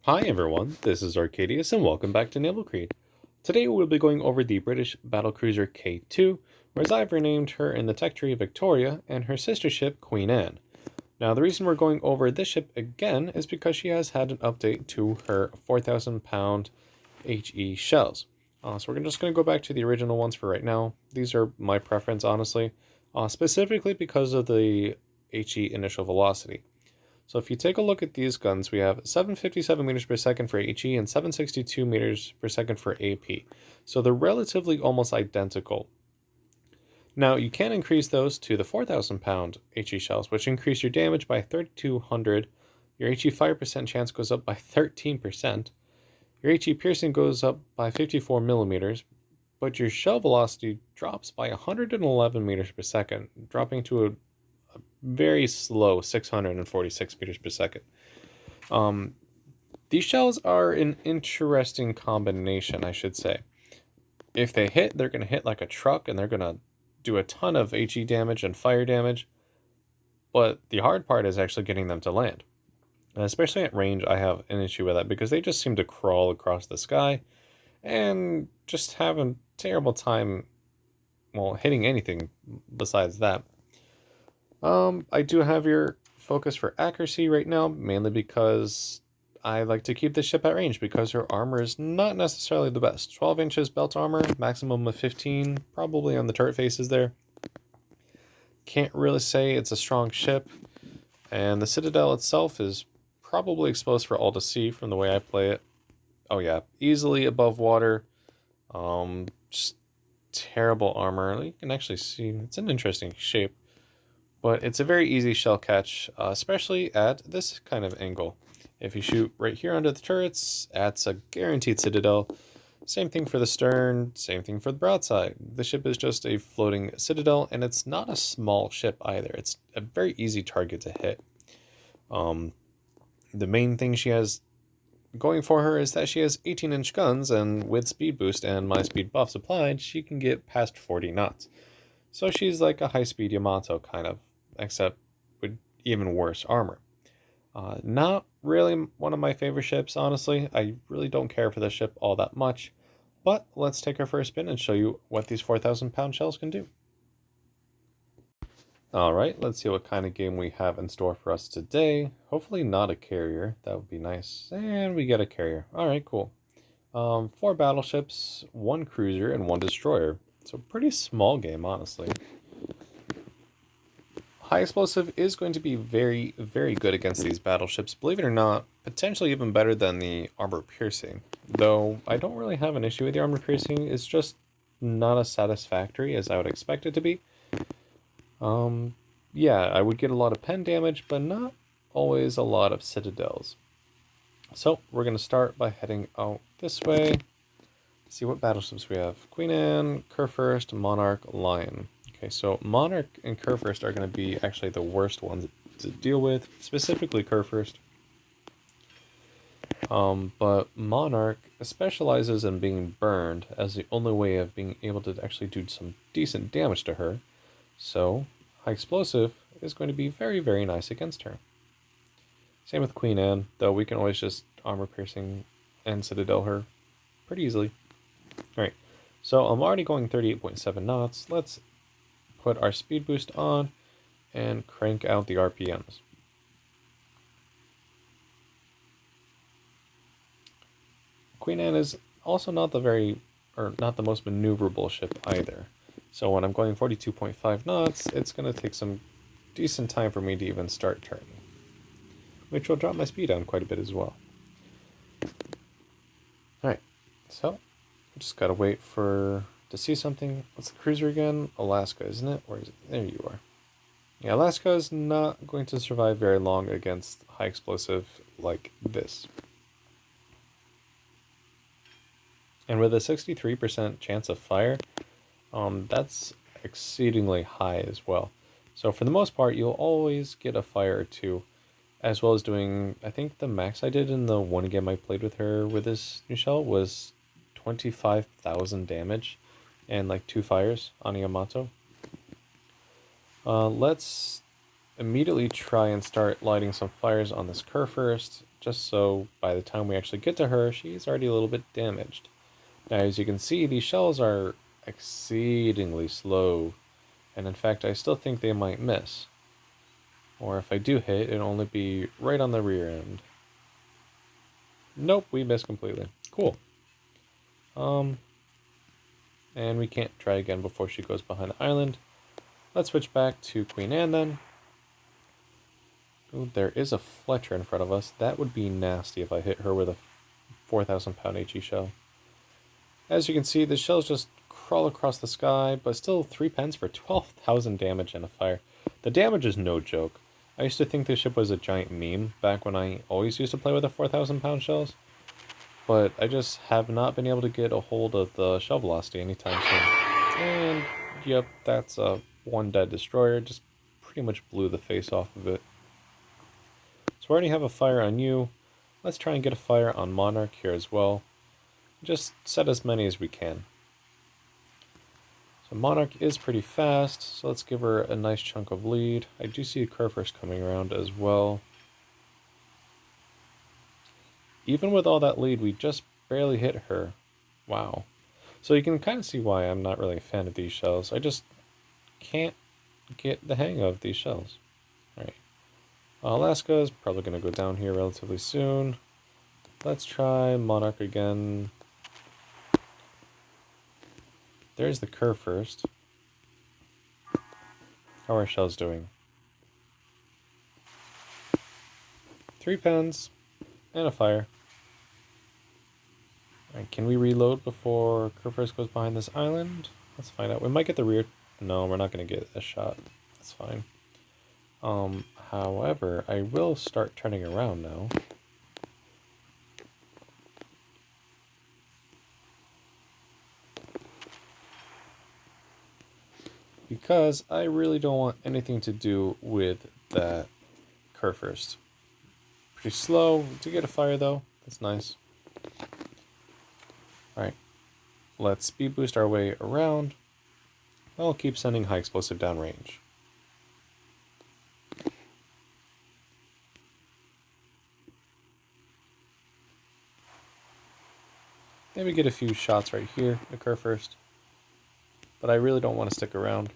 Hi everyone, this is Arcadius and welcome back to Naval Creed. Today we'll be going over the British battlecruiser K2, whereas I've renamed her in the tech tree Victoria and her sister ship Queen Anne. Now the reason we're going over this ship again is because she has had an update to her 4,000 pound HE shells. So we're just going to go back to the original ones for right now. These are my preference honestly, specifically because of the HE initial velocity. So if you take a look at these guns, we have 757 meters per second for HE and 762 meters per second for AP. So they're relatively almost identical. Now you can increase those to the 4,000 pound HE shells, which increase your damage by 3,200. Your HE fire% chance goes up by 13%. Your HE piercing goes up by 54 millimeters, but your shell velocity drops by 111 meters per second, dropping to a very slow 646 meters per second. Um, these shells are an interesting combination, I should say. If they hit, they're going to hit like a truck and they're going to do a ton of HE damage and fire damage. But the hard part is actually getting them to land. And especially at range, I have an issue with that because they just seem to crawl across the sky and just have a terrible time, well, hitting anything besides that. I do have your focus for accuracy right now, mainly because I like to keep the ship at range because her armor is not necessarily the best. 12 inches belt armor, maximum of 15, probably on the turret faces there. Can't really say it's a strong ship, and the Citadel itself is probably exposed for all to see from the way I play it. Oh yeah, easily above water. Just terrible armor. You can actually see it's an interesting shape. But it's a very easy shell catch, especially at this kind of angle. If you shoot right here under the turrets, that's a guaranteed citadel. Same thing for the stern, same thing for the broadside. The ship is just a floating citadel, and it's not a small ship either. It's a very easy target to hit. The main thing she has going for her is that she has 18-inch guns, and with speed boost and my speed buffs applied, she can get past 40 knots. So she's like a high-speed Yamato, kind of, except with even worse armor. Not really one of my favorite ships, honestly. I really don't care for this ship all that much. But let's take our first spin and show you what these 4,000 pound shells can do. Alright, let's see what kind of game we have in store for us today. Hopefully not a carrier, that would be nice. And we get a carrier. Alright, cool. 4 battleships, 1 cruiser, and 1 destroyer. So pretty small game, honestly. High explosive is going to be very, very good against these battleships. Believe it or not, potentially even better than the armor piercing. Though I don't really have an issue with the armor piercing. It's just not as satisfactory as I would expect it to be. Yeah, I would get a lot of pen damage, but not always a lot of citadels. So we're going to start by heading out this way. See what battleships we have. Queen Anne, Kurfürst, Monarch, Lion. Okay, so Monarch and Kurfürst are going to be actually the worst ones to deal with, specifically Kurfürst. But Monarch specializes in being burned as the only way of being able to actually do some decent damage to her. So high explosive is going to be very, very nice against her. Same with Queen Anne, though we can always just armor piercing and citadel her pretty easily. Alright, so I'm already going 38.7 knots. Let's put our speed boost on and crank out the RPMs. Queen Anne is also not not the most maneuverable ship either. So when I'm going 42.5 knots, it's going to take some decent time for me to even start turning, which will drop my speed down quite a bit as well. Alright, so just gotta wait to see something. What's the cruiser again? Alaska, isn't it? Where is it? There you are. Yeah, Alaska is not going to survive very long against high explosive like this. And with a 63% chance of fire, that's exceedingly high as well. So for the most part, you'll always get a fire or two, as well as doing, I think the max I did in the one game I played with her with this new shell was 25,000 damage and like 2 fires on Yamato. Let's immediately try and start lighting some fires on this Kurfürst. just so by the time we actually get to her, she's already a little bit damaged. Now, as you can see, these shells are exceedingly slow, and in fact, I still think they might miss. Or if I do hit, it'll only be right on the rear end. Nope, we missed completely. Cool. And we can't try again before she goes behind the island. Let's switch back to Queen Anne then. Ooh, there is a Fletcher in front of us. That would be nasty if I hit her with a 4,000 pound HE shell. As you can see, the shells just crawl across the sky, but still 3 pens for 12,000 damage and a fire. The damage is no joke. I used to think this ship was a giant meme back when I always used to play with the 4,000 pound shells. But I just have not been able to get a hold of the shell velocity anytime soon. And yep, that's a 1 dead destroyer. Just pretty much blew the face off of it. So we already have a fire on you. Let's try and get a fire on Monarch here as well. Just set as many as we can. So Monarch is pretty fast, so let's give her a nice chunk of lead. I do see Curfers coming around as well. Even with all that lead, we just barely hit her. Wow. So you can kind of see why I'm not really a fan of these shells. I just can't get the hang of these shells. Alright. Alaska is probably going to go down here relatively soon. Let's try Monarch again. There's the curve first. How are our shells doing? 3 pens and a fire. Alright, can we reload before curve first goes behind this island? Let's find out. We might get the rear. No, we're not going to get a shot. That's fine. However, I will start turning around now. Because I really don't want anything to do with that curve first. Pretty slow to get a fire though. That's nice. Alright. Let's speed boost our way around. I'll keep sending high explosive downrange. Maybe get a few shots right here, occur first. But I really don't want to stick around.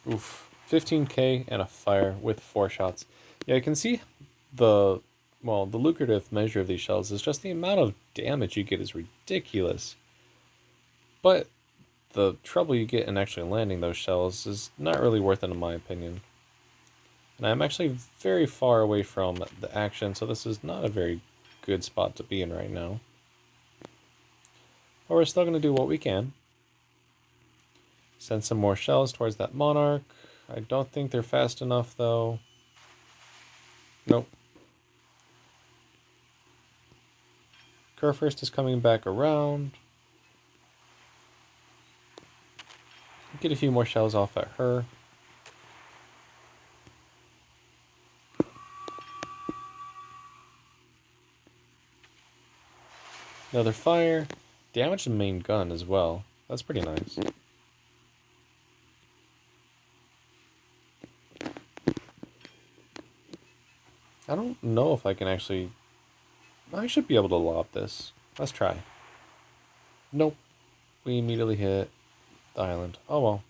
Oof. 15k and a fire with 4 shots. Yeah, you can see the lucrative measure of these shells is just the amount of damage you get is ridiculous. But the trouble you get in actually landing those shells is not really worth it in my opinion. And I'm actually very far away from the action, so this is not a very good spot to be in right now. But we're still going to do what we can. Send some more shells towards that Monarch. I don't think they're fast enough though. Nope. Curve first is coming back around. Get a few more shells off at her. Another fire. Damage the main gun as well. That's pretty nice. I don't know if I can actually... I should be able to lob this. Let's try. Nope. We immediately hit the island. Oh well.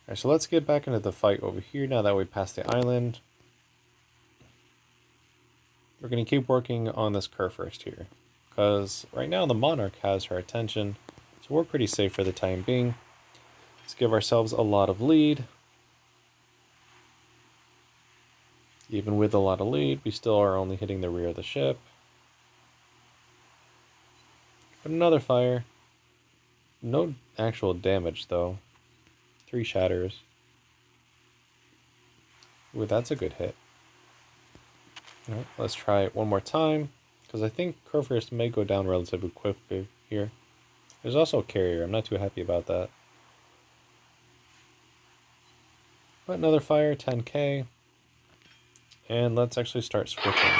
Alright, so let's get back into the fight over here now that we passed the island. We're going to keep working on this curve first here. Because right now the Monarch has her attention. So we're pretty safe for the time being. Let's give ourselves a lot of lead. Even with a lot of lead, we still are only hitting the rear of the ship. But another fire. No actual damage though. 3 shatters. Ooh, that's a good hit. Alright, let's try it one more time. Because I think curve first may go down relatively quickly here. There's also a carrier. I'm not too happy about that. But another fire, 10k. And let's actually start switching.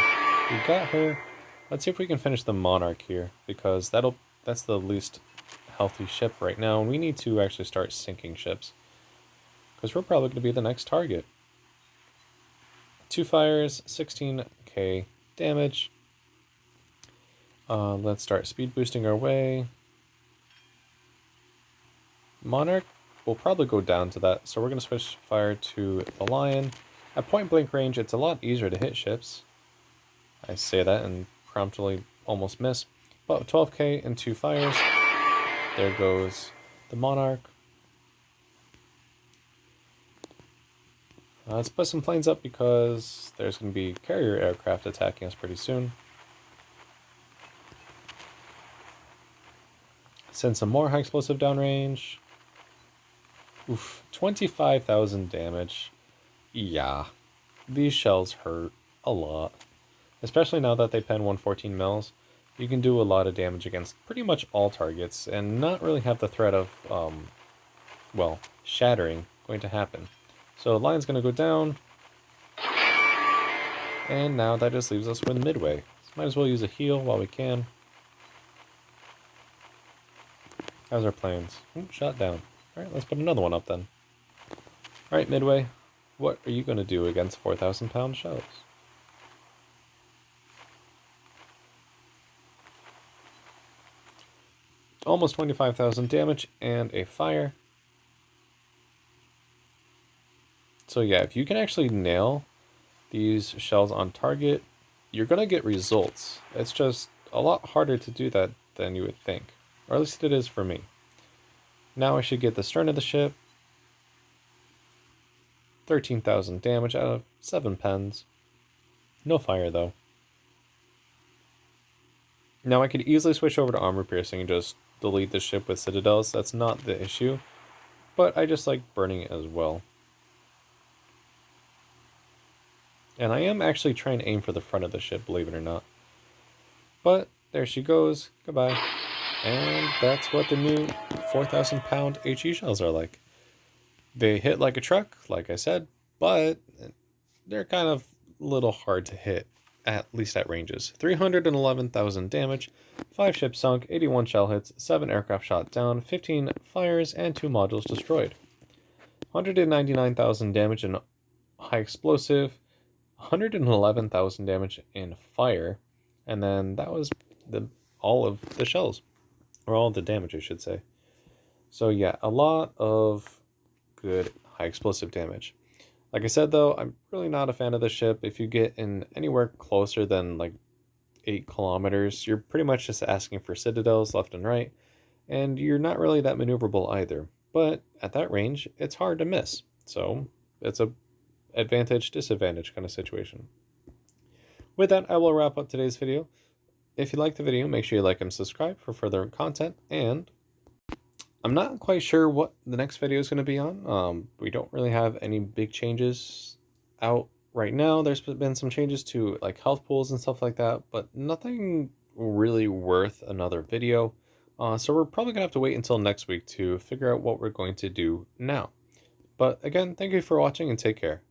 We got her. Let's see if we can finish the Monarch here, because that's the least healthy ship right now, and we need to actually start sinking ships. because we're probably going to be the next target. 2 fires, 16k damage. Let's start speed boosting our way. Monarch will probably go down to that, so we're going to switch fire to the Lion. At point blank range, it's a lot easier to hit ships. I say that and promptly almost miss. But 12k and 2 fires. There goes the Monarch. Let's put some planes up because there's going to be carrier aircraft attacking us pretty soon. Send some more high explosive downrange. Oof, 25,000 damage. Yeah, these shells hurt a lot. Especially now that they pen 114 mils. You can do a lot of damage against pretty much all targets and not really have the threat of, well, shattering going to happen. So Lion's going to go down. And now that just leaves us with Midway. So might as well use a heal while we can. How's our planes? Ooh, shot down. Alright, let's put another one up then. Alright, Midway. What are you going to do against 4,000 pound shells? Almost 25,000 damage and a fire. So yeah, if you can actually nail these shells on target, you're going to get results. It's just a lot harder to do that than you would think. Or at least it is for me. Now I should get the stern of the ship. 13,000 damage out of 7 pens. No fire though. Now I could easily switch over to armor piercing and just delete the ship with citadels. That's not the issue. But I just like burning it as well. And I am actually trying to aim for the front of the ship, believe it or not. But there she goes. Goodbye. And that's what the new 4,000 pound HE shells are like. They hit like a truck, like I said, but they're kind of a little hard to hit, at least at ranges. 311,000 damage, 5 ships sunk, 81 shell hits, 7 aircraft shot down, 15 fires, and 2 modules destroyed. 199,000 damage in high explosive, 111,000 damage in fire, and then that was all of the shells, or all of the damage, I should say. So yeah, a lot of good high explosive damage. Like I said though, I'm really not a fan of the ship. If you get in anywhere closer than like 8 kilometers, you're pretty much just asking for citadels left and right, and you're not really that maneuverable either. But at that range, it's hard to miss. So it's a advantage, disadvantage kind of situation. With that, I will wrap up today's video. If you liked the video, make sure you like and subscribe for further content, and I'm not quite sure what the next video is going to be on. We don't really have any big changes out right now. There's been some changes to like health pools and stuff like that, but nothing really worth another video. So we're probably going to have to wait until next week to figure out what we're going to do now. But again, thank you for watching and take care.